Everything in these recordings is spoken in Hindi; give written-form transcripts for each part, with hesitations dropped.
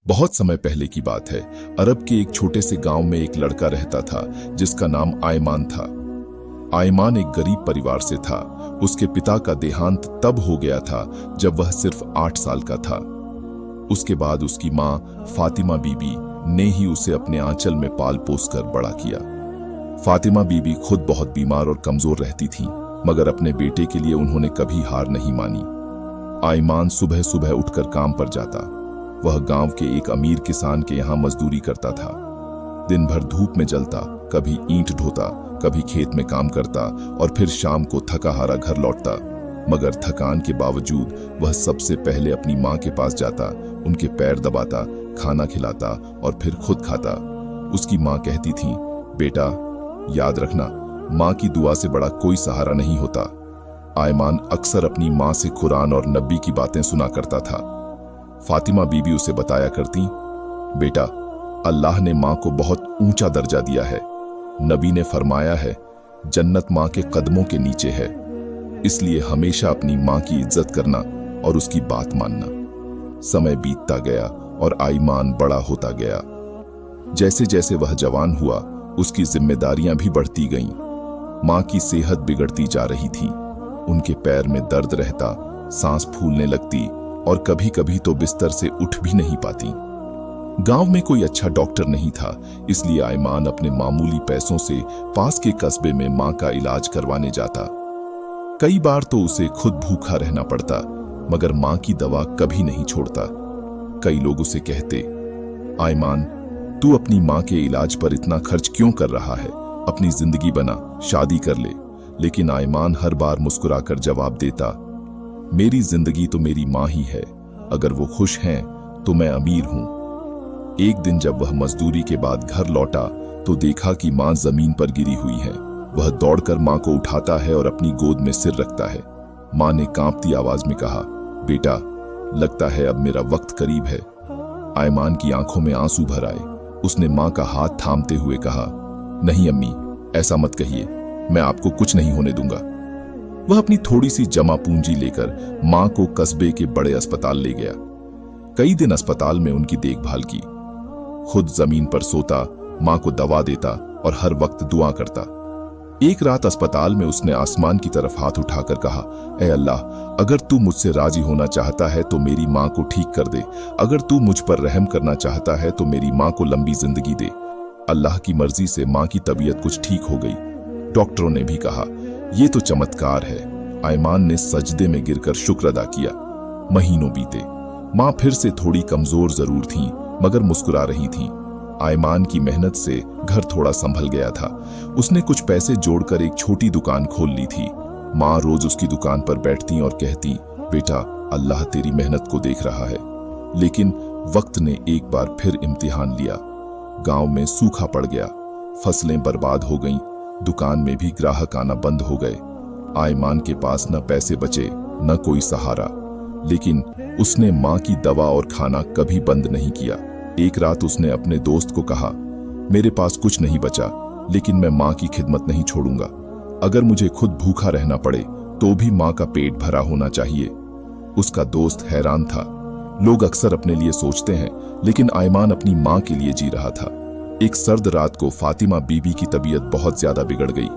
बहुत समय पहले की बात है। अरब के एक छोटे से गांव में एक लड़का रहता था जिसका नाम आयमान था। आयमान एक गरीब परिवार से था। उसके पिता का देहांत तब हो गया था जब वह सिर्फ 8 साल का था। उसके बाद उसकी माँ फातिमा बीबी ने ही उसे अपने आंचल में पाल पोस कर बड़ा किया। फातिमा बीबी खुद बहुत बीमार और कमजोर रहती थीं, मगर अपने बेटे के लिए उन्होंने कभी हार नहीं मानी। आयमान सुबह सुबह उठकर काम पर जाता। वह गांव के एक अमीर किसान के यहाँ मजदूरी करता था। दिन भर धूप में जलता, कभी ईंट ढोता, कभी खेत में काम करता और फिर शाम को थका हारा घर लौटता। मगर थकान के बावजूद वह सबसे पहले अपनी माँ के पास जाता, उनके पैर दबाता, खाना खिलाता और फिर खुद खाता। उसकी माँ कहती थी, बेटा याद रखना, माँ की दुआ से बड़ा कोई सहारा नहीं होता। आयमान अक्सर अपनी माँ से कुरान और नबी की बातें सुना करता था। फातिमा बीबी उसे बताया करती, बेटा अल्लाह ने माँ को बहुत ऊंचा दर्जा दिया है। नबी ने फरमाया है, जन्नत माँ के कदमों के नीचे है, इसलिए हमेशा अपनी माँ की इज्जत करना और उसकी बात मानना। समय बीतता गया और आयमान बड़ा होता गया। जैसे जैसे वह जवान हुआ, उसकी जिम्मेदारियां भी बढ़ती गईं। माँ की सेहत बिगड़ती जा रही थी। उनके पैर में दर्द रहता, सांस फूलने लगती और कभी कभी तो बिस्तर से उठ भी नहीं पाती। गांव में कोई अच्छा डॉक्टर नहीं था, इसलिए आयमान अपने मामूली पैसों से पास के कस्बे में माँ का इलाज करवाने जाता। कई बार तो उसे खुद भूखा रहना पड़ता, मगर माँ की दवा कभी नहीं छोड़ता। कई लोग उसे कहते, आयमान तू अपनी माँ के इलाज पर इतना खर्च क्यों कर रहा है? अपनी जिंदगी बना, शादी कर ले। लेकिन आयमान हर बार मुस्कुराकर जवाब देता, मेरी जिंदगी तो मेरी माँ ही है। अगर वो खुश हैं तो मैं अमीर हूं। एक दिन जब वह मजदूरी के बाद घर लौटा तो देखा कि माँ जमीन पर गिरी हुई है। वह दौड़कर माँ को उठाता है और अपनी गोद में सिर रखता है। माँ ने कांपती आवाज में कहा, बेटा लगता है अब मेरा वक्त करीब है। आयमान की आंखों में आंसू भर आए। उसने माँ का हाथ थामते हुए कहा, नहीं अम्मी, ऐसा मत कहिए, मैं आपको कुछ नहीं होने दूंगा। वह अपनी थोड़ी सी जमा पूंजी लेकर माँ को कस्बे के बड़े अस्पताल ले गया। कई दिन अस्पताल में उनकी देखभाल की। खुद जमीन पर सोता, माँ को दवा देता और हर वक्त दुआ करता। एक रात अस्पताल में उसने आसमान की तरफ हाथ उठाकर कहा, ऐ अल्लाह, अगर तू मुझसे राजी होना चाहता है तो मेरी माँ को ठीक कर दे। अगर तू मुझ पर रहम करना चाहता है तो मेरी माँ को लंबी जिंदगी दे। अल्लाह की मर्जी से माँ की तबीयत कुछ ठीक हो गई। डॉक्टरों ने भी कहा, ये तो चमत्कार है। आयमान ने सजदे में गिरकर शुक्र अदा किया। महीनों बीते। माँ फिर से थोड़ी कमजोर जरूर थीं, मगर मुस्कुरा रही थीं। आयमान की मेहनत से घर थोड़ा संभल गया था। उसने कुछ पैसे जोड़कर एक छोटी दुकान खोल ली थी। माँ रोज उसकी दुकान पर बैठती और कहती, बेटा अल्लाह तेरी मेहनत को देख रहा है। लेकिन वक्त ने एक बार फिर इम्तिहान लिया। गांव में सूखा पड़ गया, फसलें बर्बाद हो गईं, दुकान में भी ग्राहक आना बंद हो गए। आयमान के पास न पैसे बचे न कोई सहारा, लेकिन उसने माँ की दवा और खाना कभी बंद नहीं किया। एक रात उसने अपने दोस्त को कहा, मेरे पास कुछ नहीं बचा, लेकिन मैं माँ की खिदमत नहीं छोड़ूंगा। अगर मुझे खुद भूखा रहना पड़े तो भी माँ का पेट भरा होना चाहिए। उसका दोस्त हैरान था। लोग अक्सर अपने लिए सोचते हैं, लेकिन आयमान अपनी माँ के लिए जी रहा था। एक सर्द रात को फातिमा बीबी की तबीयत बहुत ज्यादा बिगड़ गई।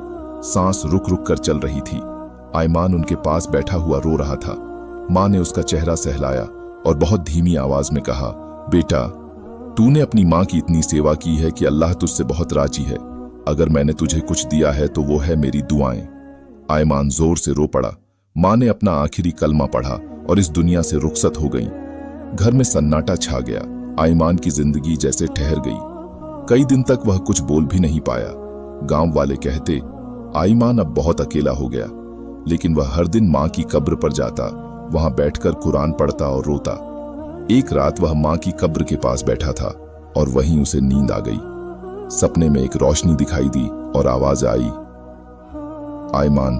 सांस रुक रुक कर चल रही थी। आयमान उनके पास बैठा हुआ रो रहा था। माँ ने उसका चेहरा सहलाया और बहुत धीमी आवाज में कहा, बेटा तूने अपनी माँ की इतनी सेवा की है कि अल्लाह तुझसे बहुत राजी है। अगर मैंने तुझे कुछ दिया है तो वो है मेरी दुआएं। आयमान जोर से रो पड़ा। माँ ने अपना आखिरी कलमा पढ़ा और इस दुनिया से रुखसत हो गई। घर में सन्नाटा छा गया। आयमान की जिंदगी जैसे ठहर गई। कई दिन तक वह कुछ बोल भी नहीं पाया। गांव वाले कहते, आयमान अब बहुत अकेला हो गया। लेकिन वह हर दिन माँ की कब्र पर जाता, वहां बैठकर कुरान पढ़ता और रोता। एक रात वह माँ की कब्र के पास बैठा था और वहीं उसे नींद आ गई। सपने में एक रोशनी दिखाई दी और आवाज आई, आयमान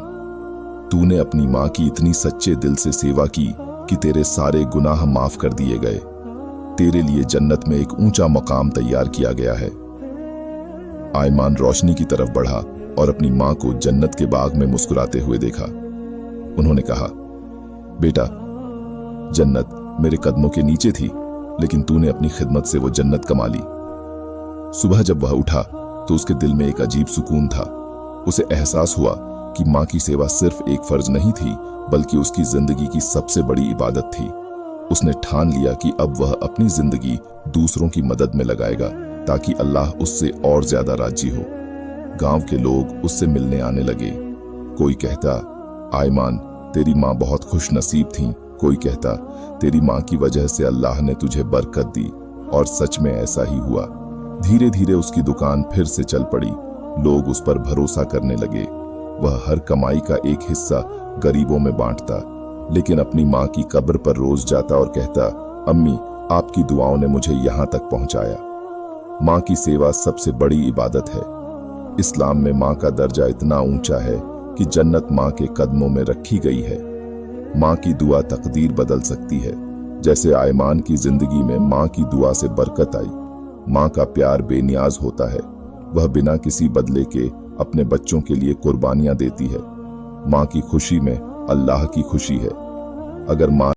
तूने अपनी माँ की इतनी सच्चे दिल से सेवा की कि तेरे सारे गुनाह माफ कर दिए गए। तेरे लिए जन्नत में एक ऊंचा मकाम तैयार किया गया है। आयमान रोशनी की तरफ बढ़ा और अपनी माँ को जन्नत के बाग में मुस्कुराते हुए देखा। उन्होंने कहा, बेटा जन्नत मेरे कदमों के नीचे थी, लेकिन तूने अपनी खिदमत से वो जन्नत कमा ली। सुबह जब वह उठा तो उसके दिल में एक अजीब सुकून था। उसे एहसास हुआ कि माँ की सेवा सिर्फ एक फर्ज नहीं थी, बल्कि उसकी जिंदगी की सबसे बड़ी इबादत थी। उसने ठान लिया कि अब वह अपनी जिंदगी दूसरों की मदद में लगाएगा, ताकि अल्लाह उससे और ज्यादा राजी हो। गांव के लोग उससे मिलने आने लगे। कोई कहता, आयमान, तेरी माँ बहुत खुश नसीब थी। कोई कहता, तेरी माँ की वजह से अल्लाह ने तुझे बरकत दी। और सच में ऐसा ही हुआ। धीरे धीरे उसकी दुकान फिर से चल पड़ी। लोग उस पर भरोसा करने लगे। वह हर कमाई का एक हिस्सा गरीबों में बांटता, लेकिन अपनी माँ की कब्र पर रोज जाता और कहता, अम्मी, आपकी दुआओं ने मुझे यहाँ तक पहुँचाया। माँ की सेवा सबसे बड़ी इबादत है। इस्लाम में माँ का दर्जा इतना ऊंचा है कि जन्नत माँ के कदमों में रखी गई है। माँ की दुआ तकदीर बदल सकती है। जैसे आयमान की जिंदगी में माँ की दुआ से बरकत आई। माँ का प्यार बेनियाज होता है। वह बिना किसी बदले के अपने बच्चों के लिए कुर्बानियां देती है। माँ की खुशी में अल्लाह की खुशी है। अगर माँ